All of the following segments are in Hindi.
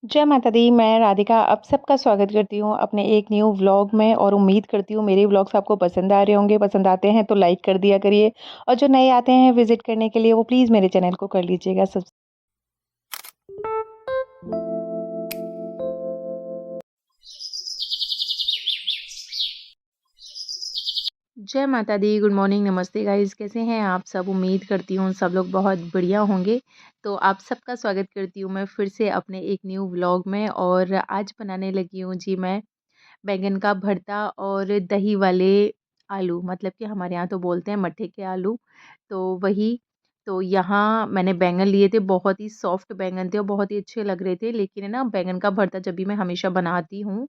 जय माता दी, मैं राधिका आप सबका स्वागत करती हूँ अपने एक न्यू व्लॉग में और उम्मीद करती हूँ मेरे व्लॉग्स आपको पसंद आ रहे होंगे। पसंद आते हैं तो लाइक कर दिया करिए और जो नए आते हैं विज़िट करने के लिए वो प्लीज़ मेरे चैनल को कर लीजिएगा सब्स जय माता दी, गुड मॉर्निंग, नमस्ते गाइज़, कैसे हैं आप सब? उम्मीद करती हूँ सब लोग बहुत बढ़िया होंगे। तो आप सबका स्वागत करती हूँ मैं फिर से अपने एक न्यू व्लॉग में और आज बनाने लगी हूँ जी मैं बैंगन का भरता और दही वाले आलू, मतलब कि हमारे यहाँ तो बोलते हैं मट्ठे के आलू। तो वही, तो यहाँ मैंने बैंगन लिए थे, बहुत ही सॉफ्ट बैंगन थे और बहुत ही अच्छे लग रहे थे। लेकिन है ना, बैंगन का भरता जब भी मैं हमेशा बनाती हूँ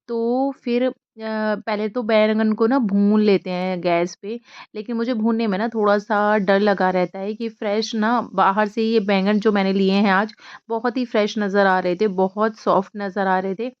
तो फिर पहले तो बैंगन को ना भून लेते हैं गैस पे। लेकिन मुझे भूनने में ना थोड़ा-सा डर लगा रहता है कि फ्रेश ना बाहर से ये बैंगन जो मैंने लिए हैं आज, बहुत ही फ्रेश नज़र आ रहे थे, बहुत सॉफ्ट नज़र आ रहे थे।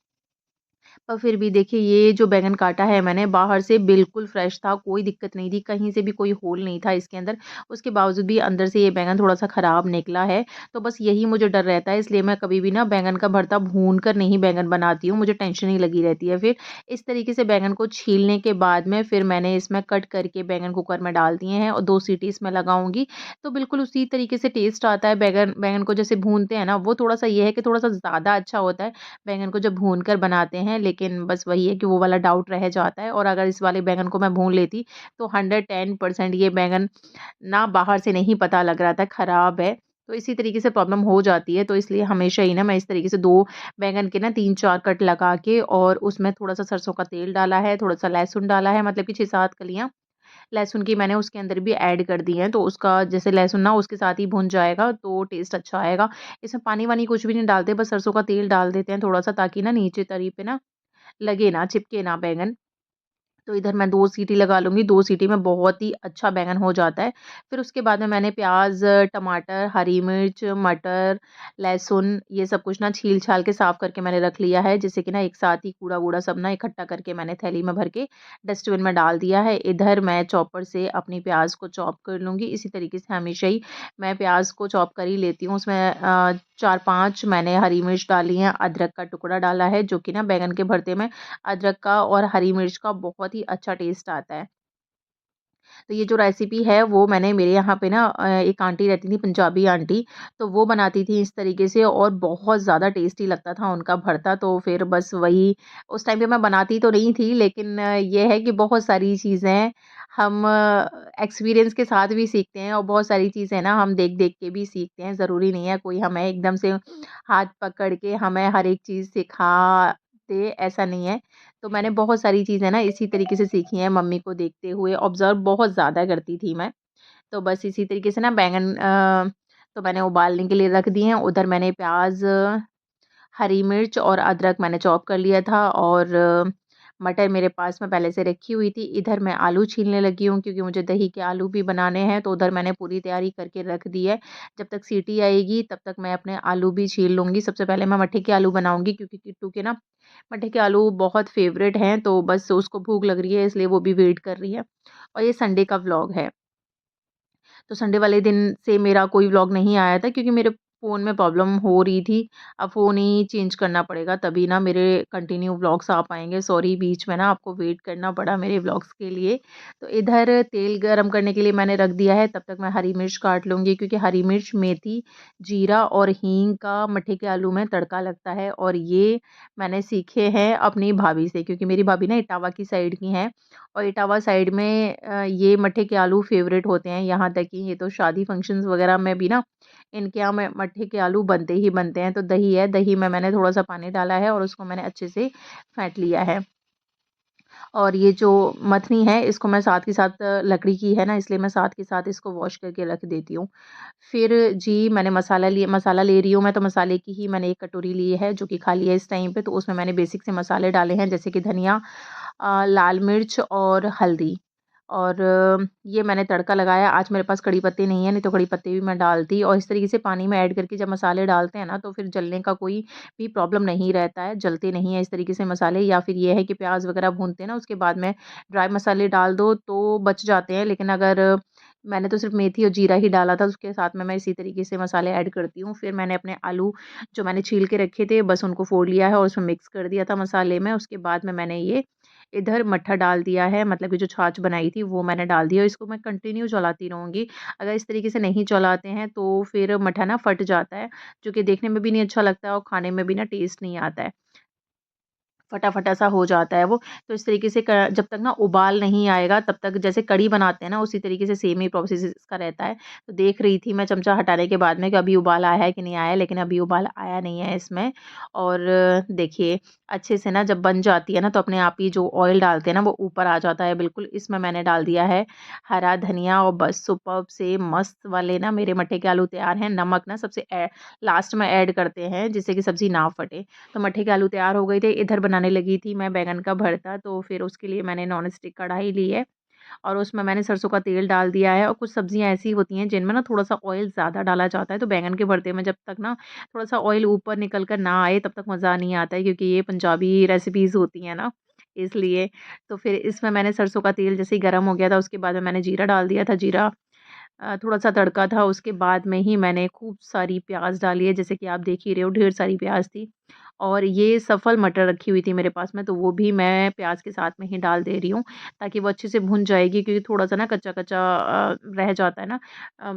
पर फिर भी देखिए, ये जो बैंगन काटा है मैंने बाहर से बिल्कुल फ्रेश था, कोई दिक्कत नहीं थी, कहीं से भी कोई होल नहीं था इसके अंदर। उसके बावजूद भी अंदर से ये बैंगन थोड़ा-सा ख़राब निकला है। तो बस यही मुझे डर रहता है, इसलिए मैं कभी भी ना बैंगन का भरता भून कर नहीं बैंगन बनाती हूँ, मुझे टेंशन ही लगी रहती है फिर। इस तरीके से बैंगन को छीलने के बाद में फिर मैंने इसमें कट करके बैंगन कुकर में डाल दिए हैं और 2 सीटी इसमें लगाऊँगी, तो बिल्कुल उसी तरीके से टेस्ट आता है। बैंगन बैंगन को जैसे भूनते हैं ना, वो थोड़ा-सा ये है कि थोड़ा-सा ज़्यादा अच्छा होता है बैंगन को जब भून कर बनाते हैं, लेकिन बस वही है कि वो वाला डाउट रह जाता है। और अगर इस वाले बैंगन को मैं भून लेती तो 110% ये बैंगन ना बाहर से नहीं पता लग रहा था खराब है। तो इसी तरीके से प्रॉब्लम हो जाती है, तो इसलिए हमेशा ही ना मैं इस तरीके से 2 बैंगन के ना 3-4 कट लगा के और उसमें थोड़ा-सा सरसों का तेल डाला है, थोड़ा-सा लहसुन डाला है, मतलब कि 6-7 कलियाँ लहसुन की मैंने उसके अंदर भी ऐड कर दी हैं, तो उसका जैसे लहसुन ना उसके साथ ही भुन जाएगा तो टेस्ट अच्छा आएगा। इसमें पानी-वानी कुछ भी नहीं डालते, बस सरसों का तेल डाल देते हैं थोड़ा-सा, ताकि ना नीचे तरी पे ना लगे ना, चिपके ना बैंगन। तो इधर मैं 2 सीटी लगा लूँगी, 2 सीटी में बहुत ही अच्छा बैंगन हो जाता है। फिर उसके बाद में मैंने प्याज़, टमाटर, हरी मिर्च, मटर, लहसुन ये सब कुछ ना छील-छाल के साफ़ करके मैंने रख लिया है, जिससे कि ना एक साथ ही कूड़ा-वूड़ा सब ना इकट्ठा करके मैंने थैली में भर के डस्टबिन में डाल दिया है। इधर मैं चॉपर से अपनी प्याज़ को चॉप कर लूँगी। इसी तरीके से हमेशा ही मैं प्याज़ को चॉप कर ही लेती हूँ। उसमें 4-5 मैंने हरी मिर्च डाली हैं, अदरक का टुकड़ा डाला है, जो कि ना बैंगन के भरते में अदरक का और हरी मिर्च का बहुत ही अच्छा टेस्ट आता है। तो ये जो रेसिपी है वो मैंने मेरे यहाँ पे ना एक आंटी रहती थी, पंजाबी आंटी, तो वो बनाती थी इस तरीके से और बहुत ज़्यादा टेस्टी लगता था उनका भरता। तो फिर बस वही, उस टाइम पे मैं बनाती तो नहीं थी, लेकिन ये है कि बहुत सारी चीज़ें हम एक्सपीरियंस के साथ भी सीखते हैं और बहुत सारी चीज़ें ना हम देख-देख के भी सीखते हैं। ज़रूरी नहीं है कोई हमें एकदम से हाथ पकड़ के हमें हर एक चीज़ सिखा दे, ऐसा नहीं है। तो मैंने बहुत सारी चीज़ें ना इसी तरीके से सीखी हैं मम्मी को देखते हुए, ऑब्ज़र्व बहुत ज़्यादा करती थी मैं। तो बस इसी तरीके से ना बैंगन तो मैंने उबालने के लिए रख दिए हैं। उधर मैंने प्याज़, हरी मिर्च और अदरक मैंने चॉप कर लिया था और मटर मेरे पास में पहले से रखी हुई थी। इधर मैं आलू छीलने लगी हूँ, क्योंकि मुझे दही के आलू भी बनाने हैं, तो उधर मैंने पूरी तैयारी करके रख दी है। जब तक सीटी आएगी तब तक मैं अपने आलू भी छील लूँगी। सबसे पहले मैं मट्ठे के आलू बनाऊँगी, क्योंकि किट्टू के ना मट्ठे के आलू बहुत फ़ेवरेट हैं, तो बस उसको भूख लग रही है, इसलिए वो भी वेट कर रही है। और ये संडे का व्लॉग है। तो संडे वाले दिन से मेरा कोई व्लॉग नहीं आया था, क्योंकि मेरे फ़ोन में प्रॉब्लम हो रही थी। अब फ़ोन ही चेंज करना पड़ेगा, तभी ना मेरे कंटिन्यू व्लॉग्स आ पाएँगे। सॉरी, बीच में ना आपको वेट करना पड़ा मेरे व्लॉग्स के लिए। तो इधर तेल गरम करने के लिए मैंने रख दिया है, तब तक मैं हरी मिर्च काट लूँगी, क्योंकि हरी मिर्च, मेथी, जीरा और हींग का मट्ठे के आलू में तड़का लगता है। और ये मैंने सीखे हैं अपनी भाभी से, क्योंकि मेरी भाभी ना इटावा की साइड की हैं और इटावा साइड में ये मट्ठे के आलू फ़ेवरेट होते हैं। यहाँ तक कि ये तो शादी फंक्शंस वग़ैरह में भी ना इनके यहाँ में मट्ठे के आलू बनते ही बनते हैं। तो दही है, दही में मैंने थोड़ा-सा पानी डाला है और उसको मैंने अच्छे से फेंट लिया है। और ये जो मथनी है इसको मैं साथ के साथ, लकड़ी की है ना, इसलिए मैं साथ के साथ इसको वॉश करके रख देती हूँ। फिर जी मैंने मसाला ले रही हूँ मैं, तो मसाले की ही मैंने 1 कटोरी ली है, जो कि खाली है इस टाइम पे। तो उसमें मैंने बेसिक से मसाले डाले हैं, जैसे कि धनिया, लाल मिर्च और हल्दी। और ये मैंने तड़का लगाया। आज मेरे पास कड़ी पत्ते नहीं है, नहीं तो कड़ी पत्ते भी मैं डालती। और इस तरीके से पानी में ऐड करके जब मसाले डालते हैं ना, तो फिर जलने का कोई भी प्रॉब्लम नहीं रहता है, जलते नहीं है इस तरीके से मसाले। या फिर ये है कि प्याज़ वगैरह भूनते हैं ना, उसके बाद में ड्राई मसाले डाल दो तो बच जाते हैं। लेकिन अगर मैंने तो सिर्फ़ मेथी और जीरा ही डाला था, उसके साथ में मैं इसी तरीके से मसाले ऐड करती हूँ। फिर मैंने अपने आलू जो मैंने छील के रखे थे, बस उनको फोड़ लिया है और उसमें मिक्स कर दिया था मसाले में। उसके बाद में मैंने ये इधर मट्ठा डाल दिया है, मतलब कि जो छाछ बनाई थी वो मैंने डाल दिया। इसको मैं कंटिन्यू चलाती रहूँगी। अगर इस तरीके से नहीं चलाते हैं तो फिर मट्ठा ना फट जाता है, जो कि देखने में भी नहीं अच्छा लगता है और खाने में भी ना टेस्ट नहीं आता है। फटा-फटा सा हो जाता है वो। तो इस तरीके से क जब तक ना उबाल नहीं आएगा तब तक, जैसे कढ़ी बनाते हैं ना उसी तरीके से सेम ही प्रोसेस इसका रहता है। तो देख रही थी मैं चमचा हटाने के बाद में कि अभी उबाल आया है कि नहीं आया है, लेकिन अभी उबाल आया नहीं है इसमें। और देखिए अच्छे से ना जब बन जाती है ना, तो अपने आप ही जो ऑयल डालते हैं ना वो ऊपर आ जाता है बिल्कुल। इसमें मैंने डाल दिया है हरा धनिया और बस सुपर्ब से मस्त वाले ना मेरे मट्ठे के आलू तैयार हैं। नमक ना सबसे लास्ट में ऐड करते हैं जिससे कि सब्ज़ी ना फटे। तो मट्ठे के आलू तैयार हो गए थे। इधर बनाने लगी थी मैं बैंगन का भरता, तो फिर उसके लिए मैंने नॉन स्टिक कढ़ाई ली है और उसमें मैंने सरसों का तेल डाल दिया है। और कुछ सब्जियाँ ऐसी होती हैं जिनमें ना थोड़ा-सा ऑयल ज़्यादा डाला जाता है, तो बैंगन के भरते में जब तक ना थोड़ा-सा ऑयल ऊपर निकल कर ना आए तब तक मज़ा नहीं आता है, क्योंकि ये पंजाबी रेसिपीज़ होती हैं ना, इसलिए। तो फिर इसमें मैंने सरसों का तेल जैसे ही गरम हो गया था, उसके बाद में मैंने जीरा डाल दिया था। जीरा थोड़ा-सा तड़का था, उसके बाद में ही मैंने खूब सारी प्याज़ डाली है, जैसे कि आप देख ही रहे हो ढेर सारी प्याज़ थी। और ये सफल मटर रखी हुई थी मेरे पास में, तो वो भी मैं प्याज़ के साथ में ही डाल दे रही हूँ, ताकि वो अच्छे से भुन जाएगी, क्योंकि थोड़ा-सा ना कच्चा-कच्चा रह जाता है ना अ,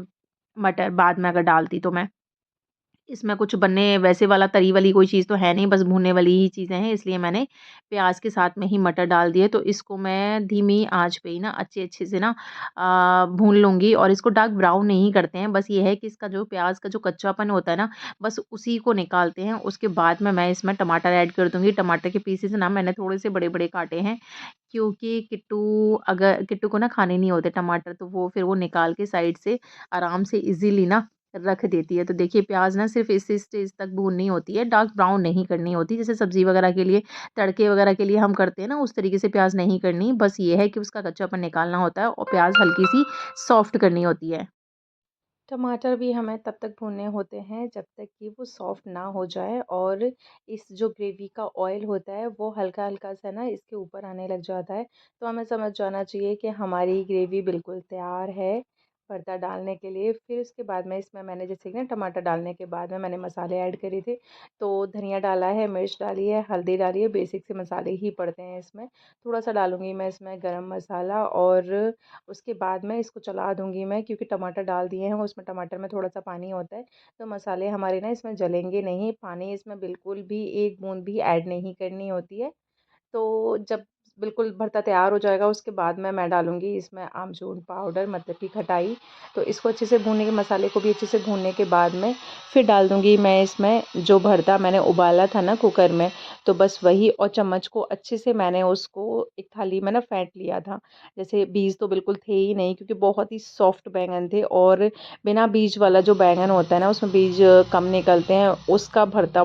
मटर बाद में अगर डालती तो मैं। इसमें कुछ बनने वैसे वाला तरी वाली कोई चीज़ तो है नहीं, बस भुनने वाली ही चीज़ें हैं, इसलिए मैंने प्याज़ के साथ में ही मटर डाल दिए। तो इसको मैं धीमी आँच पे ही ना अच्छे-अच्छे से ना भून लूँगी। और इसको डार्क ब्राउन नहीं करते हैं, बस ये है कि इसका जो प्याज़ का जो कच्चापन होता है ना, बस उसी को निकालते हैं। उसके बाद में मैं इसमें टमाटर ऐड कर दूँगी। टमाटर के पीसेज़ ना मैंने थोड़े से बड़े-बड़े काटे हैं, क्योंकि किट्टू को ना खाने नहीं होते टमाटर, तो वो फिर वो निकाल के साइड से आराम से इज़िली ना रख देती है। तो देखिए प्याज़ ना सिर्फ़ इस स्टेज तक भूननी होती है, डार्क ब्राउन नहीं करनी होती। जैसे सब्ज़ी वग़ैरह के लिए, तड़के वग़ैरह के लिए हम करते हैं ना, उस तरीके से प्याज़ नहीं करनी। बस ये है कि उसका कच्चापन निकालना होता है और प्याज़ हल्की-सी सॉफ्ट करनी होती है। टमाटर भी हमें तब तक भूनने होते हैं जब तक कि वो सॉफ्ट ना हो जाए और इस जो ग्रेवी का ऑयल होता है वो हल्का-हल्का सा ना इसके ऊपर आने लग जाता है। तो हमें समझ जाना चाहिए कि हमारी ग्रेवी बिल्कुल तैयार है भरता डालने के लिए। फिर उसके बाद में इसमें मैंने जैसे कि ना टमाटर डालने के बाद में मैंने मसाले ऐड करे थे। तो धनिया डाला है, मिर्च डाली है, हल्दी डाली है, बेसिक से मसाले ही पड़ते हैं इसमें। थोड़ा-सा डालूँगी मैं इसमें गरम मसाला और उसके बाद में इसको चला दूँगी मैं, क्योंकि टमाटर डाल दिए हैं, उसमें टमाटर में थोड़ा-सा पानी होता है, तो मसाले हमारे ना इसमें जलेंगे नहीं, पानी इसमें बिल्कुल भी एक बूँद भी ऐड नहीं करनी होती है। तो जब बिल्कुल भरता तैयार हो जाएगा उसके बाद में मैं डालूँगी इसमें आमचूर पाउडर, मतलब कि खटाई। तो इसको अच्छे से भूनने के, मसाले को भी अच्छे से भूनने के बाद में फिर डाल दूँगी मैं इसमें जो भरता मैंने उबाला था ना कुकर में, तो बस वही। और चम्मच को अच्छे से मैंने उसको एक थाली में ना फेंट लिया था। जैसे बीज तो बिल्कुल थे ही नहीं, क्योंकि बहुत ही सॉफ्ट बैंगन थे और बिना बीज वाला जो बैंगन होता है ना उसमें बीज कम निकलते हैं, उसका भरता।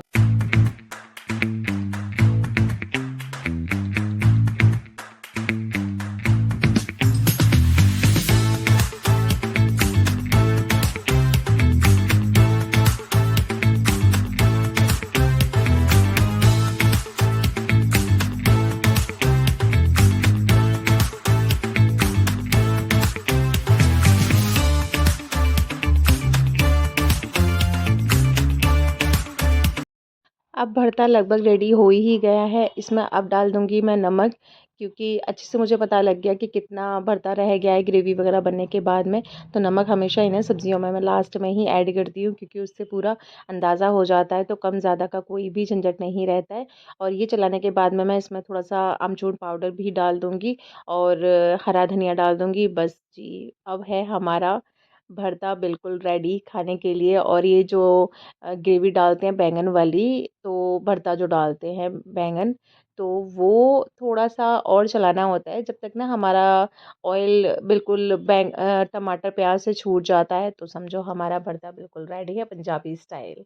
अब भरता लगभग रेडी हो ही गया है। इसमें अब डाल दूँगी मैं नमक, क्योंकि अच्छे से मुझे पता लग गया कि कितना भरता रह गया है ग्रेवी वगैरह बनने के बाद में। तो नमक हमेशा इन्हें सब्जियों में मैं लास्ट में ही ऐड करती हूँ, क्योंकि उससे पूरा अंदाज़ा हो जाता है, तो कम ज़्यादा का कोई भी झंझट नहीं रहता है। और ये चलाने के बाद में मैं इसमें थोड़ा-सा अमचूर पाउडर भी डाल दूँगी और हरा धनिया डाल दूँगी। बस जी, अब है हमारा भरता बिल्कुल रेडी खाने के लिए। और ये जो ग्रेवी डालते हैं बैंगन वाली, तो भरता जो डालते हैं बैंगन, तो वो थोड़ा-सा और चलाना होता है जब तक ना हमारा ऑयल बिल्कुल टमाटर प्याज़ से छूट जाता है, तो समझो हमारा भरता बिल्कुल रेडी है पंजाबी स्टाइल।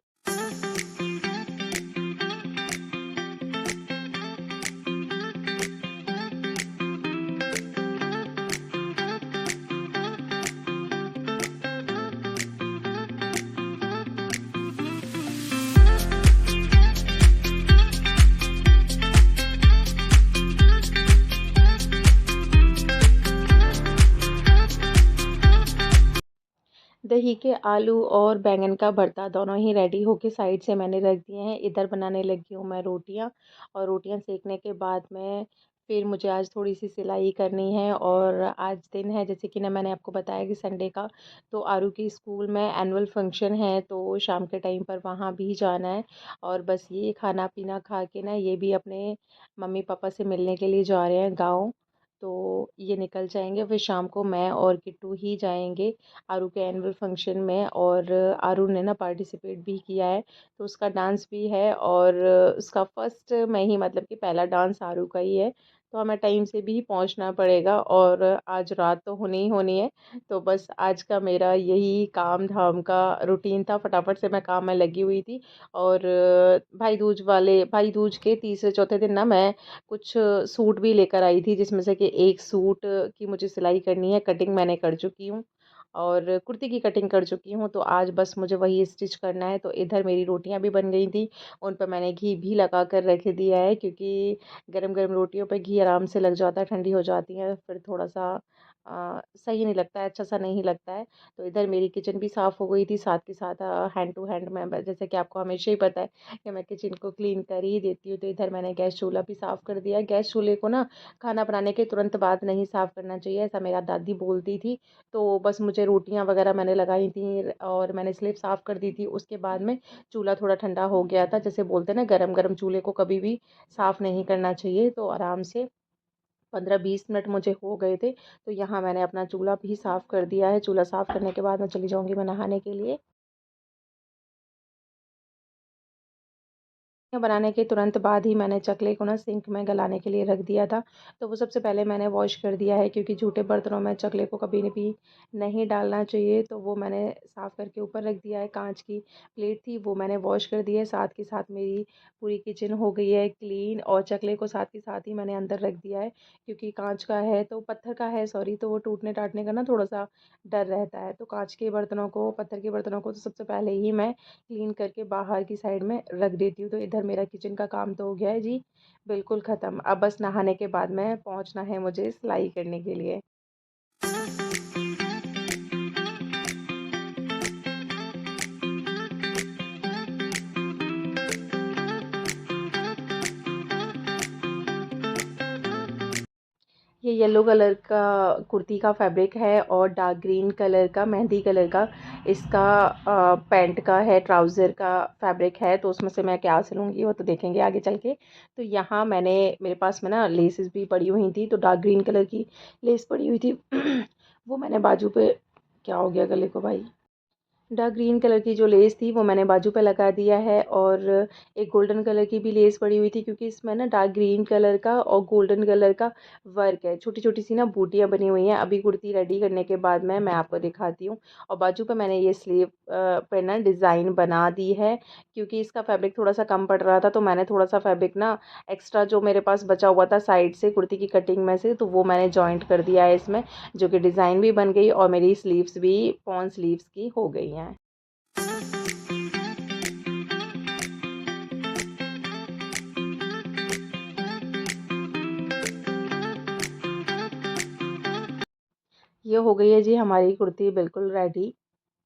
रही कि आलू और बैंगन का भरता दोनों ही रेडी होके साइड से मैंने रख दिए हैं। इधर बनाने लगी हूँ मैं रोटियाँ, और रोटियाँ सेकने के बाद में फिर मुझे आज थोड़ी सी सिलाई करनी है। और आज दिन है, जैसे कि ना मैंने आपको बताया कि संडे का, तो आरू की स्कूल में एनुअल फंक्शन है, तो शाम के टाइम पर वहाँ भी जाना है। और बस ये खाना पीना खा के ना ये भी अपने मम्मी पापा से मिलने के लिए जा रहे हैं गाँव। तो ये निकल जाएंगे, फिर शाम को मैं और किट्टू ही जाएंगे आरू के एनुअल फंक्शन में। और आरू ने ना पार्टिसिपेट भी किया है, तो उसका डांस भी है, और उसका फर्स्ट में ही, मतलब कि पहला डांस आरू का ही है। तो हमें टाइम से भी पहुंचना पड़ेगा, और आज रात तो होनी ही होनी है। तो बस आज का मेरा यही काम धाम का रूटीन था, फटाफट से मैं काम में लगी हुई थी। और भाई दूज के तीसरे चौथे दिन ना मैं कुछ सूट भी लेकर आई थी, जिसमें से कि एक सूट की मुझे सिलाई करनी है, कटिंग मैंने कर चुकी हूँ, और कुर्ती की कटिंग कर चुकी हूँ। तो आज बस मुझे वही स्टिच करना है। तो इधर मेरी रोटियां भी बन गई थी, उन पर मैंने घी भी लगा कर रख दिया है, क्योंकि गरम गरम रोटियों पे घी आराम से लग जाता है, ठंडी हो जाती है फिर थोड़ा सा सही नहीं लगता है, अच्छा सा नहीं लगता है। तो इधर मेरी किचन भी साफ़ हो गई थी, साथ के साथ हैंड टू हैंड मैं, जैसे कि आपको हमेशा ही पता है कि मैं किचन को क्लीन कर ही देती हूँ। तो इधर मैंने गैस चूल्हा भी साफ़ कर दिया। गैस चूल्हे को ना खाना बनाने के तुरंत बाद नहीं साफ़ करना चाहिए, ऐसा मेरा दादी बोलती थी। तो बस मुझे रोटियां वगैरह मैंने लगाई थी, और मैंने स्लेब साफ़ कर दी थी। उसके बाद में चूल्हा थोड़ा ठंडा हो गया था, जैसे बोलते हैं ना गरम गरम चूल्हे को कभी भी साफ़ नहीं करना चाहिए। तो आराम से 15-20 मिनट मुझे हो गए थे। तो यहाँ मैंने अपना चूल्हा भी साफ़ कर दिया है। चूल्हा साफ़ करने के बाद मैं चली जाऊँगी मैं नहाने के लिए। बनाने के तुरंत बाद ही मैंने चकले को ना सिंक में गलाने के लिए रख दिया था। तो वो सबसे पहले मैंने वॉश कर दिया है, क्योंकि जूठे बर्तनों में चकले को कभी भी नहीं डालना चाहिए। तो वो मैंने साफ़ करके ऊपर रख दिया है। कांच की प्लेट थी, वो मैंने वॉश कर दी है। साथ के साथ मेरी पूरी किचन हो गई है क्लीन, और चकले को साथ के साथ ही मैंने अंदर रख दिया है, क्योंकि कांच का है, तो पत्थर का है सॉरी, तो वो टूटने टाटने का ना थोड़ा सा डर रहता है। तो कांच के बर्तनों को, पत्थर के बर्तनों को तो सबसे पहले ही मैं क्लीन करके बाहर की साइड में रख देती हूँ। तो इधर मेरा किचन का काम तो हो गया है जी, बिल्कुल ख़त्म। अब बस नहाने के बाद में पहुँचना है मुझे सिलाई करने के लिए। ये येलो कलर का कुर्ती का फैब्रिक है, और डार्क ग्रीन कलर का, मेहंदी कलर का इसका पैंट का है, ट्राउज़र का फैब्रिक है। तो उसमें से मैं क्या सिलूँगी वो तो देखेंगे आगे चल के। तो यहाँ मैंने, मेरे पास में ना लेसेस भी पड़ी हुई थी, तो डार्क ग्रीन कलर की लेस पड़ी हुई थी। वो मैंने बाजू पे, क्या हो गया गले को भाई, डार्क ग्रीन कलर की जो लेस थी वो मैंने बाजू पे लगा दिया है। और एक गोल्डन कलर की भी लेस पड़ी हुई थी, क्योंकि इसमें ना डार्क ग्रीन कलर का और गोल्डन कलर का वर्क है, छोटी छोटी सी ना बूटियाँ बनी हुई हैं। अभी कुर्ती रेडी करने के बाद मैं आपको दिखाती हूँ। और बाजू पे मैंने ये स्लीव पे ना डिज़ाइन बना दी है, क्योंकि इसका फैब्रिक थोड़ा सा कम पड़ रहा था, तो मैंने थोड़ा सा फैब्रिक ना एक्स्ट्रा जो मेरे पास बचा हुआ था साइड से कुर्ती की कटिंग में से, तो वो मैंने जॉइंट कर दिया है इसमें, जो कि डिज़ाइन भी बन गई, और मेरी स्लीव्स भी पॉन स्लीव्स की हो गई हैं। ये हो गई है जी हमारी कुर्ती बिल्कुल रेडी।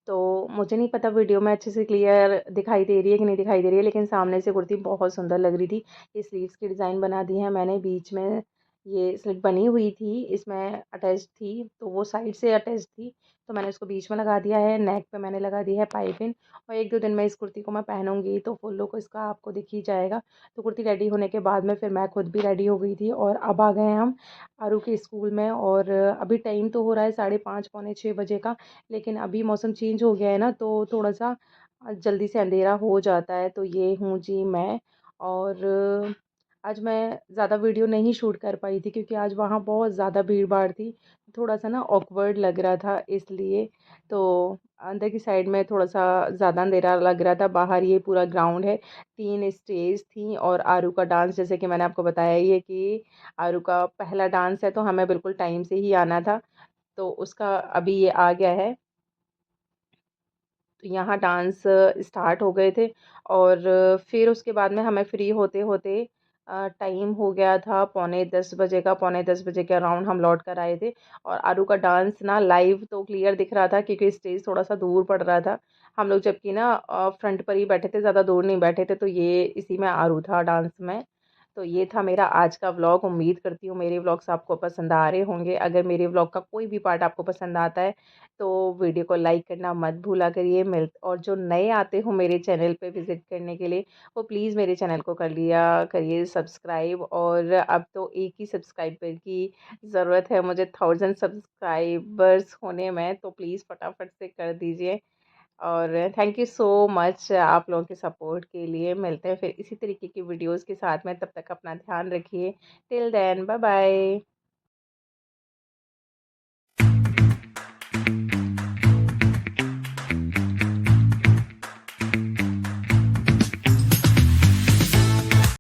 तो मुझे नहीं पता वीडियो में अच्छे से क्लियर दिखाई दे रही है कि नहीं दिखाई दे रही है, लेकिन सामने से कुर्ती बहुत सुंदर लग रही थी। ये स्लीव्स की डिज़ाइन बना दी है मैंने, बीच में ये स्लिट बनी हुई थी, इसमें अटैच थी, तो वो साइड से अटैच थी, तो मैंने उसको बीच में लगा दिया है। नेक पे मैंने लगा दी है पाइपिंग, और 1-2 दिन में इस कुर्ती को मैं पहनूंगी तो फुल लुक इसका आपको दिख ही जाएगा। तो कुर्ती रेडी होने के बाद में फिर मैं खुद भी रेडी हो गई थी, और अब आ गए हम आरू के स्कूल में। और अभी टाइम तो हो रहा है 5:30 पौने 6 बजे का, लेकिन अभी मौसम चेंज हो गया है ना, तो थोड़ा सा जल्दी से अंधेरा हो जाता है। तो ये हूँ जी मैं। और आज मैं ज़्यादा वीडियो नहीं शूट कर पाई थी, क्योंकि आज वहाँ बहुत ज़्यादा भीड़ भाड़ थी, थोड़ा सा ना ऑकवर्ड लग रहा था इसलिए। तो अंदर की साइड में थोड़ा सा ज़्यादा अंधेरा लग रहा था, बाहर ये पूरा ग्राउंड है, 3 स्टेज थी। और आरू का डांस, जैसे कि मैंने आपको बताया ही है कि आरू का पहला डांस है, तो हमें बिल्कुल टाइम से ही आना था। तो उसका अभी ये आ गया है। तो यहाँ डांस स्टार्ट हो गए थे, और फिर उसके बाद में हमें फ्री होते होते टाइम हो गया था पौने 10 बजे का, पौने 10 बजे के अराउंड हम लौट कर आए थे। और आरू का डांस ना लाइव तो क्लियर दिख रहा था क्योंकि स्टेज थोड़ा-सा दूर पड़ रहा था। हम लोग जबकि ना फ्रंट पर ही बैठे थे, ज़्यादा दूर नहीं बैठे थे, तो ये इसी में आरू था डांस में। तो ये था मेरा आज का व्लॉग। उम्मीद करती हूँ मेरे व्लॉग्स आपको पसंद आ रहे होंगे। अगर मेरे व्लॉग का कोई भी पार्ट आपको पसंद आता है तो वीडियो को लाइक करना मत भूला करिए। और जो नए आते हो मेरे चैनल पे विज़िट करने के लिए, वो प्लीज़ मेरे चैनल को कर लिया करिए सब्सक्राइब। और अब तो एक ही सब्सक्राइबर की ज़रूरत है मुझे 1000 सब्सक्राइबर्स होने में, तो प्लीज़ फटाफट से कर दीजिए। और थैंक यू सो मच आप लोगों के सपोर्ट के लिए। मिलते हैं फिर इसी तरीके की वीडियोस के साथ में, तब तक अपना ध्यान रखिए। Till then bye bye.